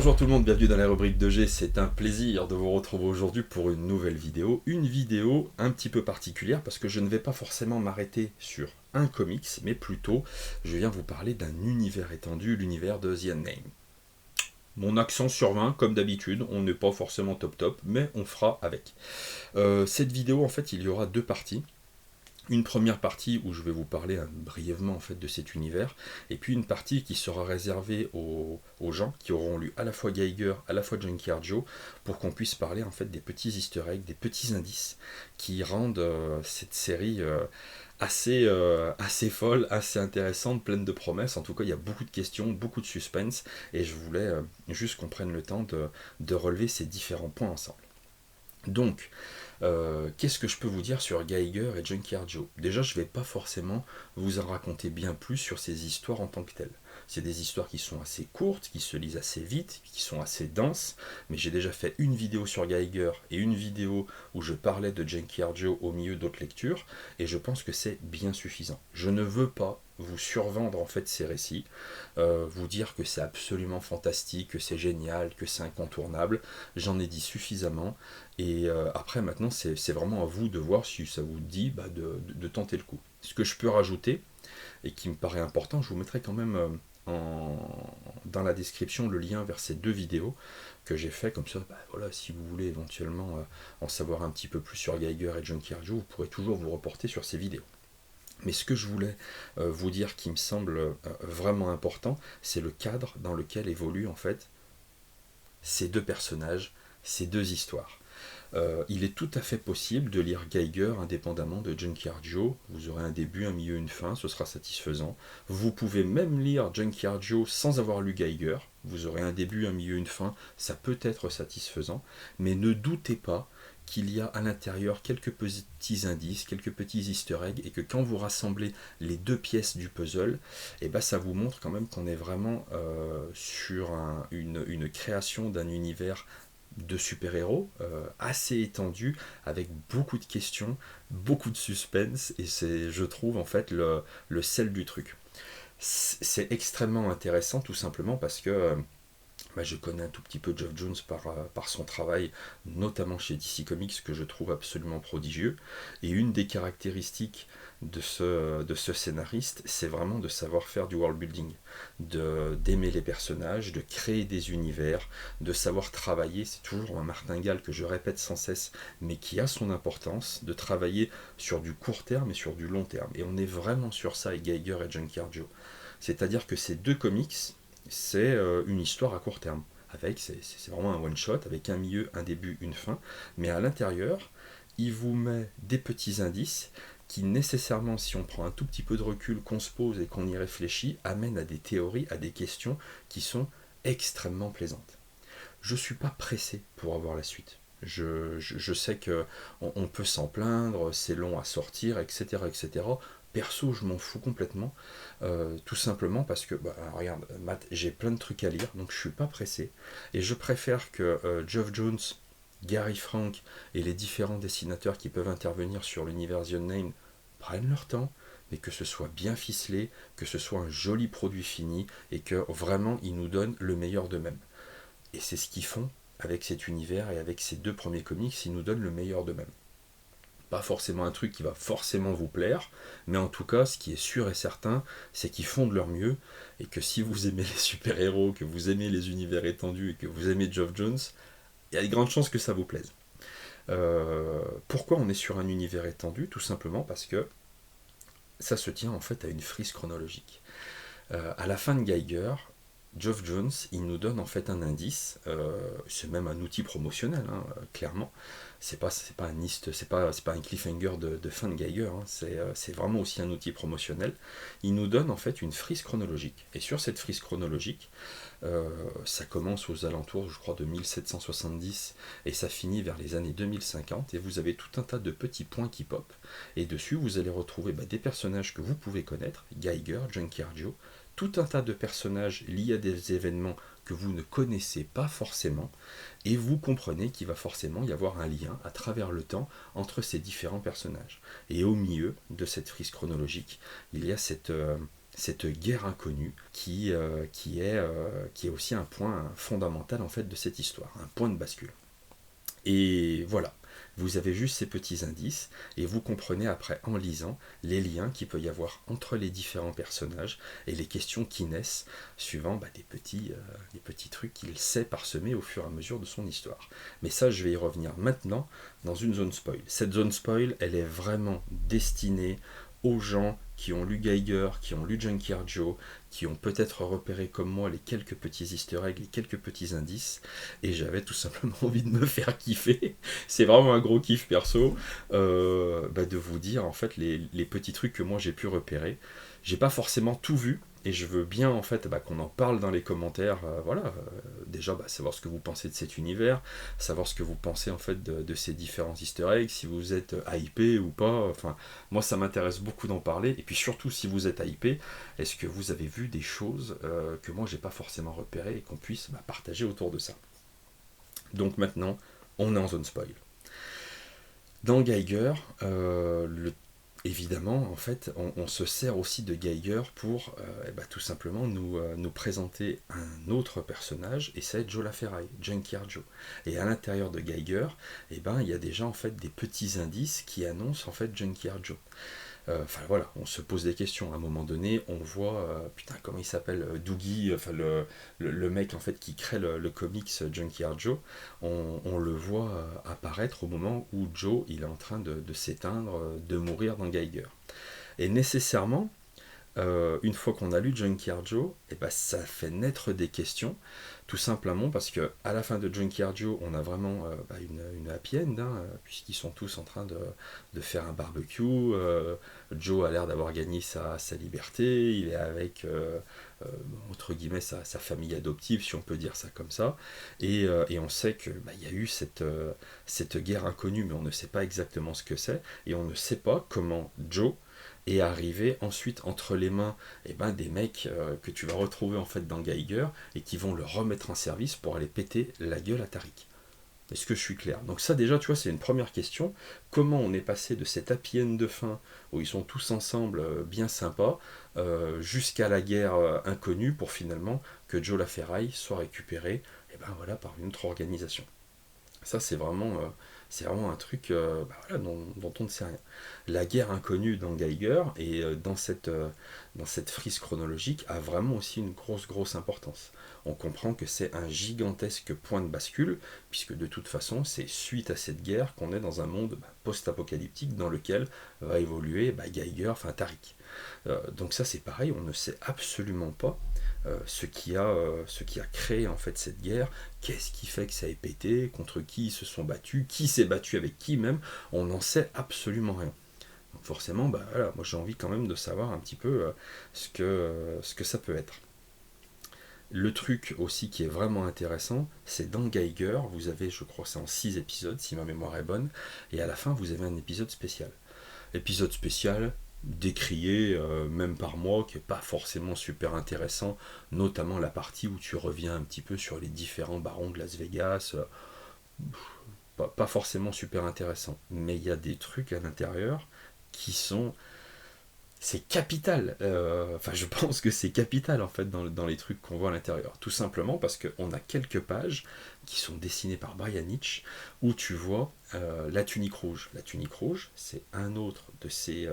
Bonjour tout le monde, bienvenue dans la rubrique de G, c'est un plaisir de vous retrouver aujourd'hui pour une nouvelle vidéo. Une vidéo un petit peu particulière parce que je ne vais pas forcément m'arrêter sur un comics, mais plutôt je viens vous parler d'un univers étendu, l'univers de The Unnamed. Mon accent survint, comme d'habitude, on n'est pas forcément top, mais on fera avec. Cette vidéo, en fait, il y aura deux parties. Une première partie où je vais vous parler brièvement en fait de cet univers, et puis une partie qui sera réservée aux gens qui auront lu à la fois Geiger, à la fois Junkyard Joe, pour qu'on puisse parler en fait des petits easter eggs, des petits indices qui rendent cette série assez folle, assez intéressante, pleine de promesses. En tout cas, il y a beaucoup de questions, beaucoup de suspense, et je voulais juste qu'on prenne le temps de relever ces différents points ensemble. Donc, qu'est-ce que je peux vous dire sur Geiger et Junkyard Joe? Déjà, je ne vais pas forcément vous en raconter bien plus sur ces histoires en tant que telles. C'est des histoires qui sont assez courtes, qui se lisent assez vite, qui sont assez denses, mais j'ai déjà fait une vidéo sur Geiger et une vidéo où je parlais de Junkyard Joe au milieu d'autres lectures, et je pense que c'est bien suffisant. Je ne veux pas vous survendre en fait ces récits, vous dire que c'est absolument fantastique, que c'est génial, que c'est incontournable. J'en ai dit suffisamment, et après maintenant c'est vraiment à vous de voir si ça vous dit de tenter le coup. Ce que je peux rajouter, et qui me paraît important, je vous mettrai quand même dans la description le lien vers ces deux vidéos que j'ai fait, comme ça voilà, si vous voulez éventuellement en savoir un petit peu plus sur Geiger et Junkyard Joe, vous pourrez toujours vous reporter sur ces vidéos. Mais ce que je voulais vous dire qui me semble vraiment important, c'est le cadre dans lequel évoluent en fait ces deux personnages, ces deux histoires. Il est tout à fait possible de lire Geiger indépendamment de Junkyard Joe. Vous aurez un début, un milieu, une fin, ce sera satisfaisant. Vous pouvez même lire Junkyard Joe sans avoir lu Geiger. Vous aurez un début, un milieu, une fin, ça peut être satisfaisant. Mais ne doutez pas qu'il y a à l'intérieur quelques petits indices, quelques petits easter eggs, et que quand vous rassemblez les deux pièces du puzzle, ça vous montre quand même qu'on est vraiment sur une création d'un univers de super-héros assez étendu, avec beaucoup de questions, beaucoup de suspense, et c'est, je trouve, en fait le sel du truc. C'est extrêmement intéressant, tout simplement parce que je connais un tout petit peu Geoff Johns par son travail, notamment chez DC Comics, que je trouve absolument prodigieux. Et une des caractéristiques de ce scénariste, c'est vraiment de savoir faire du world building, d'aimer les personnages, de créer des univers, de savoir travailler. C'est toujours un martingale que je répète sans cesse, mais qui a son importance, de travailler sur du court terme et sur du long terme. Et on est vraiment sur ça avec Geiger et Junkyard Joe. C'est-à-dire que ces deux comics, c'est une histoire à court terme. C'est vraiment un one-shot, avec un milieu, un début, une fin. Mais à l'intérieur, il vous met des petits indices qui nécessairement, si on prend un tout petit peu de recul, qu'on se pose et qu'on y réfléchit, amènent à des théories, à des questions qui sont extrêmement plaisantes. Je ne suis pas pressé pour avoir la suite. Je sais qu'on peut s'en plaindre, c'est long à sortir, etc. etc. Perso, je m'en fous complètement, tout simplement parce que, regarde, Matt, j'ai plein de trucs à lire, donc je suis pas pressé. Et je préfère que Geoff Johns, Gary Frank et les différents dessinateurs qui peuvent intervenir sur l'univers The Unnamed prennent leur temps, mais que ce soit bien ficelé, que ce soit un joli produit fini, et que vraiment ils nous donnent le meilleur d'eux-mêmes. Et c'est ce qu'ils font avec cet univers, et avec ces deux premiers comics, ils nous donnent le meilleur d'eux-mêmes. Pas forcément un truc qui va forcément vous plaire, mais en tout cas, ce qui est sûr et certain, c'est qu'ils font de leur mieux, et que si vous aimez les super-héros, que vous aimez les univers étendus, et que vous aimez Geoff Johns, il y a de grandes chances que ça vous plaise. Pourquoi on est sur un univers étendu? Tout simplement parce que ça se tient en fait à une frise chronologique. À la fin de Geiger, Geoff Johns, il nous donne en fait un indice, c'est même un outil promotionnel, clairement. C'est pas un cliffhanger de fin de Geiger, c'est vraiment aussi un outil promotionnel. Il nous donne en fait une frise chronologique. Et sur cette frise chronologique, ça commence aux alentours, je crois, de 1770 et ça finit vers les années 2050. Et vous avez tout un tas de petits points qui pop. Et dessus, vous allez retrouver des personnages que vous pouvez connaître, Geiger, Junkyard Joe, tout un tas de personnages liés à des événements que vous ne connaissez pas forcément, et vous comprenez qu'il va forcément y avoir un lien à travers le temps entre ces différents personnages. Et au milieu de cette frise chronologique, il y a cette cette guerre inconnue qui est aussi un point fondamental en fait de cette histoire, un point de bascule. Et voilà, vous avez juste ces petits indices et vous comprenez après en lisant les liens qu'il peut y avoir entre les différents personnages et les questions qui naissent suivant des petits trucs qu'il sait parsemer au fur et à mesure de son histoire. Mais ça, je vais y revenir maintenant dans une zone spoil. Cette zone spoil, elle est vraiment destinée aux gens qui ont lu Geiger, qui ont lu Junkyard Joe, qui ont peut-être repéré comme moi les quelques petits easter eggs, les quelques petits indices, et j'avais tout simplement envie de me faire kiffer. C'est vraiment un gros kiff perso, de vous dire en fait les petits trucs que moi j'ai pu repérer. J'ai pas forcément tout vu, et je veux bien en fait qu'on en parle dans les commentaires. Déjà savoir ce que vous pensez de cet univers, savoir ce que vous pensez en fait de ces différents easter eggs, si vous êtes hypé ou pas. Enfin, moi ça m'intéresse beaucoup d'en parler, et puis surtout si vous êtes hypé, est-ce que vous avez vu des choses que moi j'ai pas forcément repérées et qu'on puisse partager autour de ça. Donc maintenant, on est en zone spoil. Dans Geiger, évidemment, en fait, on se sert aussi de Geiger pour tout simplement nous présenter un autre personnage, et c'est Joe LaFerraille, Junkyard Joe. Et à l'intérieur de Geiger, il y a déjà en fait des petits indices qui annoncent en fait Junkyard Joe. On se pose des questions. À un moment donné, on voit, comment il s'appelle, Doogie, le mec en fait qui crée le comics Junkyard Joe. On le voit apparaître au moment où Joe il est en train de s'éteindre, de mourir dans Geiger. Et nécessairement, une fois qu'on a lu Junkyard Joe, ça fait naître des questions, tout simplement parce que à la fin de Junkyard Joe, on a vraiment une happy end, puisqu'ils sont tous en train de faire un barbecue. Joe a l'air d'avoir gagné sa liberté, il est avec entre guillemets sa famille adoptive, si on peut dire ça comme ça, et on sait que il y a eu cette guerre inconnue, mais on ne sait pas exactement ce que c'est, et on ne sait pas comment Joe et arriver ensuite entre les mains des mecs que tu vas retrouver en fait dans Geiger et qui vont le remettre en service pour aller péter la gueule à Tariq. Est-ce que je suis clair? Donc ça déjà, tu vois, c'est une première question. Comment on est passé de cette happy end de fin où ils sont tous ensemble, bien sympas, jusqu'à la guerre inconnue pour finalement que Joe LaFerraille soit récupéré par une autre organisation. Ça, c'est vraiment un truc dont on ne sait rien. La guerre inconnue dans Geiger et dans cette frise chronologique a vraiment aussi une grosse importance. On comprend que c'est un gigantesque point de bascule, puisque de toute façon, c'est suite à cette guerre qu'on est dans un monde post-apocalyptique dans lequel va évoluer Geiger, enfin Tariq. Donc ça, c'est pareil, on ne sait absolument pas ce qui a créé en fait cette guerre, qu'est-ce qui fait que ça ait pété, contre qui ils se sont battus, qui s'est battu avec qui même, on n'en sait absolument rien. Donc forcément, moi j'ai envie quand même de savoir un petit peu ce que ça peut être. Le truc aussi qui est vraiment intéressant, c'est dans Geiger, vous avez, je crois, c'est en 6 épisodes, si ma mémoire est bonne, et à la fin, vous avez un épisode spécial. Épisode spécial, décrié même par moi, qui n'est pas forcément super intéressant, notamment la partie où tu reviens un petit peu sur les différents barons de Las Vegas, pas forcément super intéressant, mais il y a des trucs à l'intérieur qui sont... C'est capital, je pense que c'est capital en fait dans les trucs qu'on voit à l'intérieur, tout simplement parce qu'on a quelques pages qui sont dessinées par Brian Hitch où tu vois la tunique rouge. La tunique rouge, c'est un autre de ces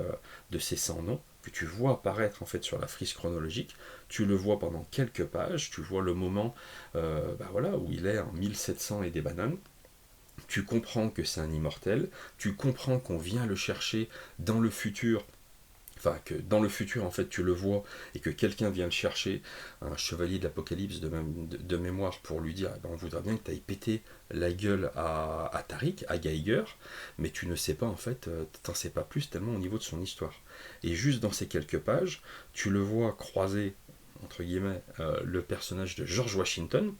100 noms que tu vois apparaître en fait sur la frise chronologique. Tu le vois pendant quelques pages, tu vois le moment où il est en 1700 et des bananes. Tu comprends que c'est un immortel, tu comprends qu'on vient le chercher dans le futur, que dans le futur en fait tu le vois et que quelqu'un vient le chercher, un chevalier de l'apocalypse de mémoire, pour lui dire on voudrait bien que tu ailles péter la gueule à Tariq, à Geiger, mais tu ne sais pas en fait, t'en sais pas plus tellement au niveau de son histoire. Et juste dans ces quelques pages, tu le vois croiser entre guillemets le personnage de George Washington,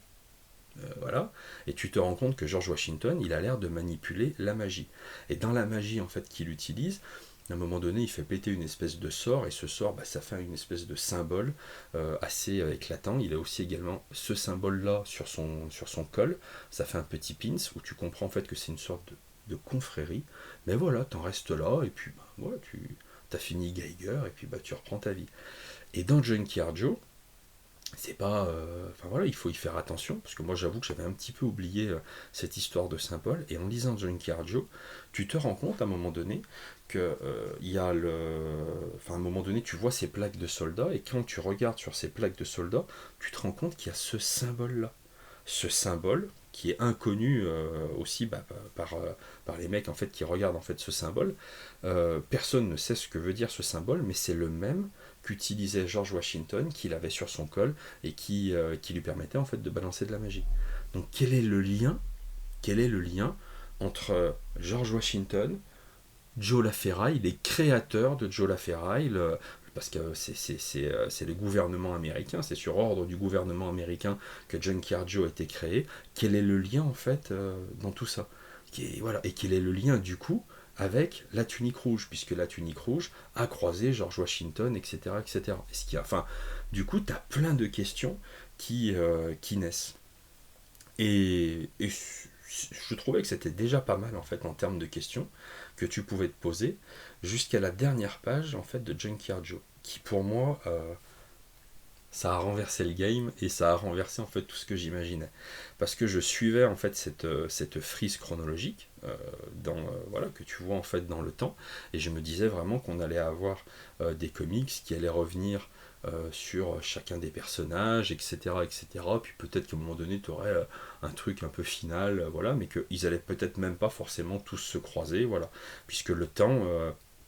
et tu te rends compte que George Washington, il a l'air de manipuler la magie. Et dans la magie en fait qu'il utilise, à un moment donné, il fait péter une espèce de sort, et ce sort, ça fait une espèce de symbole assez éclatant. Il a aussi également ce symbole-là sur son col. Ça fait un petit pins où tu comprends en fait que c'est une sorte de confrérie. Mais voilà, t'en restes là, et puis tu as fini Geiger, et puis tu reprends ta vie. Et dans Junkyard Joe, c'est pas. Enfin voilà, il faut y faire attention, parce que moi j'avoue que j'avais un petit peu oublié cette histoire de symbole, et en lisant Junkyard Joe, tu te rends compte à un moment donné que il y a le. Enfin, à un moment donné, tu vois ces plaques de soldats, et quand tu regardes sur ces plaques de soldats, tu te rends compte qu'il y a ce symbole-là. Ce symbole qui est inconnu aussi par les mecs en fait qui regardent en fait ce symbole. Personne ne sait ce que veut dire ce symbole, mais c'est le même qu'utilisait George Washington, qu'il avait sur son col et qui lui permettait en fait de balancer de la magie. Donc quel est le lien entre George Washington, Joe LaFerraille, les créateurs de Joe LaFerraille, parce que c'est le gouvernement américain, c'est sur ordre du gouvernement américain que Junkyard Joe a été créé. Quel est le lien en fait dans tout ça? Voilà. Et quel est le lien du coup avec la tunique rouge, puisque la tunique rouge a croisé George Washington, etc. etc. Est-ce qu'il y a, enfin, du coup, tu as plein de questions qui naissent. Et je trouvais que c'était déjà pas mal en fait en termes de questions que tu pouvais te poser jusqu'à la dernière page en fait de Junkyard Joe, qui pour moi ça a renversé le game et ça a renversé en fait tout ce que j'imaginais, parce que je suivais en fait cette frise chronologique voilà, que tu vois en fait dans le temps, et je me disais vraiment qu'on allait avoir des comics qui allaient revenir sur chacun des personnages, etc., etc. Puis peut-être qu'à un moment donné, tu aurais un truc un peu final, voilà, mais qu'ils allaient peut-être même pas forcément tous se croiser, voilà, puisque le temps,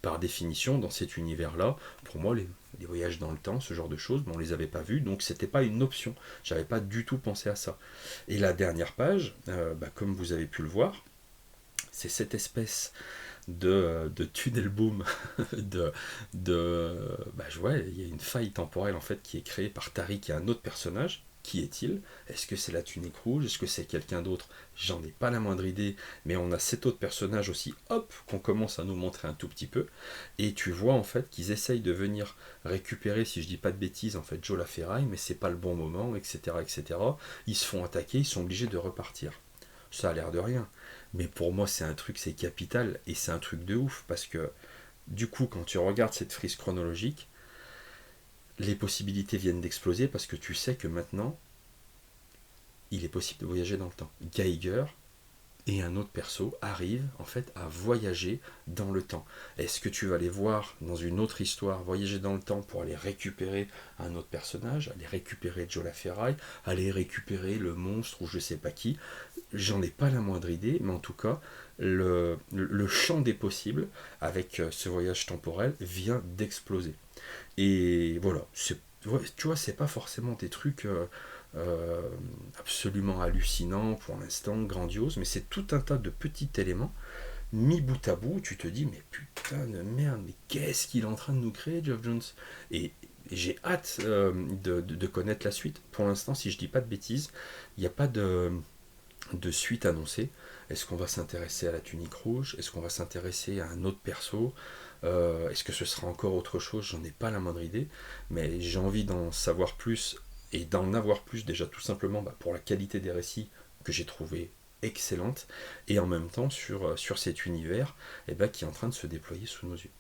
par définition, dans cet univers-là, pour moi, les voyages dans le temps, ce genre de choses, on les avait pas vus, donc c'était pas une option. J'avais pas du tout pensé à ça. Et la dernière page, comme vous avez pu le voir, c'est cette espèce de tunnel boom je vois, il y a une faille temporelle en fait qui est créée par Tariq et un autre personnage. Qui est-il? Est-ce que c'est la tunique rouge? Est-ce que c'est quelqu'un d'autre? J'en ai pas la moindre idée, mais on a cet autre personnage aussi, hop, qu'on commence à nous montrer un tout petit peu, et tu vois en fait qu'ils essayent de venir récupérer, si je dis pas de bêtises, en fait Joe LaFerraille, mais c'est pas le bon moment, etc., etc. Ils se font attaquer, ils sont obligés de repartir. Ça a l'air de rien, mais pour moi c'est un truc, c'est capital, et c'est un truc de ouf, parce que du coup quand tu regardes cette frise chronologique, les possibilités viennent d'exploser, parce que tu sais que maintenant il est possible de voyager dans le temps. Geiger et un autre perso arrivent en fait à voyager dans le temps. Est-ce que tu vas les voir dans une autre histoire voyager dans le temps pour aller récupérer un autre personnage, aller récupérer Joe LaFerraille, aller récupérer le monstre ou je sais pas qui? J'en ai pas la moindre idée, mais en tout cas, le champ des possibles avec ce voyage temporel vient d'exploser. Et voilà, tu vois, c'est pas forcément des trucs euh, absolument hallucinants pour l'instant, grandioses, mais c'est tout un tas de petits éléments mis bout à bout. Tu te dis, mais putain de merde, mais qu'est-ce qu'il est en train de nous créer, Geoff Jones? Et j'ai hâte de connaître la suite. Pour l'instant, si je dis pas de bêtises, il n'y a pas de suite annoncée. Est-ce qu'on va s'intéresser à la tunique rouge? Est-ce qu'on va s'intéresser à un autre perso? Est-ce que ce sera encore autre chose? J'en ai pas la moindre idée, mais j'ai envie d'en savoir plus et d'en avoir plus déjà tout simplement pour la qualité des récits que j'ai trouvé excellente, et en même temps sur cet univers qui est en train de se déployer sous nos yeux.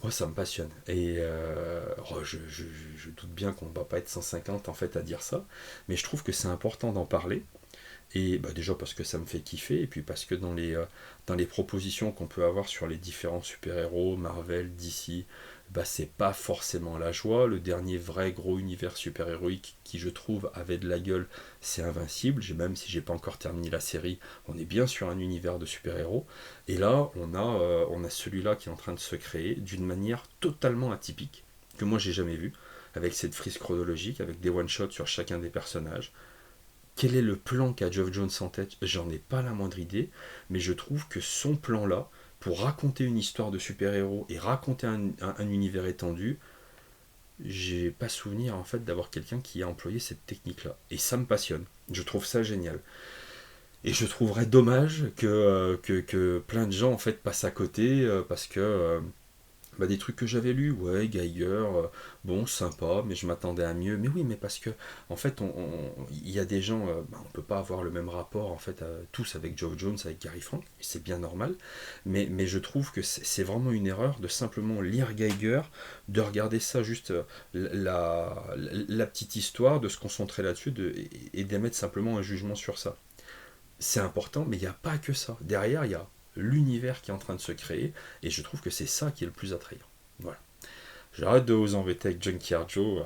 Moi ça me passionne, et je doute bien qu'on va pas être 150 en fait à dire ça, mais je trouve que c'est important d'en parler. Et déjà parce que ça me fait kiffer, et puis parce que dans les propositions qu'on peut avoir sur les différents super-héros, Marvel, DC, c'est pas forcément la joie. Le dernier vrai gros univers super-héroïque qui je trouve avait de la gueule, c'est Invincible. Même si j'ai pas encore terminé la série, on est bien sur un univers de super-héros. Et là, on a celui-là qui est en train de se créer d'une manière totalement atypique, que moi j'ai jamais vu, avec cette frise chronologique, avec des one-shots sur chacun des personnages. Quel est le plan qu'a Geoff Jones en tête? J'en ai pas la moindre idée, mais je trouve que son plan-là, pour raconter une histoire de super-héros et raconter un univers étendu, j'ai pas souvenir en fait d'avoir quelqu'un qui a employé cette technique-là. Et ça me passionne. Je trouve ça génial. Et je trouverais dommage que plein de gens en fait passent à côté parce que Bah, des trucs que j'avais lus, ouais, Geiger, bon, sympa, mais je m'attendais à mieux. Mais oui, mais parce que, en fait, il y a des gens, bah, on peut pas avoir le même rapport, en fait, tous avec Geoff Jones, avec Gary Frank, et c'est bien normal. Mais je trouve que c'est vraiment une erreur de simplement lire Geiger, de regarder ça juste la petite histoire, de se concentrer là-dessus et d'émettre simplement un jugement sur ça. C'est important, mais il n'y a pas que ça. Derrière, il y a l'univers qui est en train de se créer, et je trouve que c'est ça qui est le plus attrayant. Voilà. J'arrête de vous embêter avec Junkyard Joe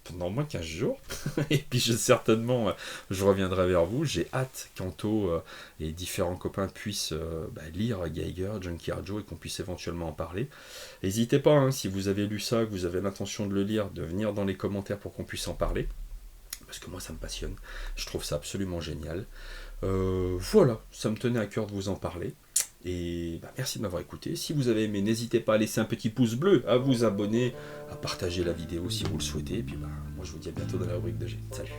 pendant au moins 15 jours. Et puis certainement, je reviendrai vers vous. J'ai hâte qu'Anto et différents copains puissent lire Geiger, Junkyard Joe et qu'on puisse éventuellement en parler. N'hésitez pas, hein, si vous avez lu ça, que vous avez l'intention de le lire, de venir dans les commentaires pour qu'on puisse en parler. Parce que moi, ça me passionne. Je trouve ça absolument génial. Voilà, ça me tenait à cœur de vous en parler. Et merci de m'avoir écouté. Si vous avez aimé, n'hésitez pas à laisser un petit pouce bleu, à vous abonner, à partager la vidéo si vous le souhaitez. Et puis moi je vous dis à bientôt dans la rubrique de G. Salut.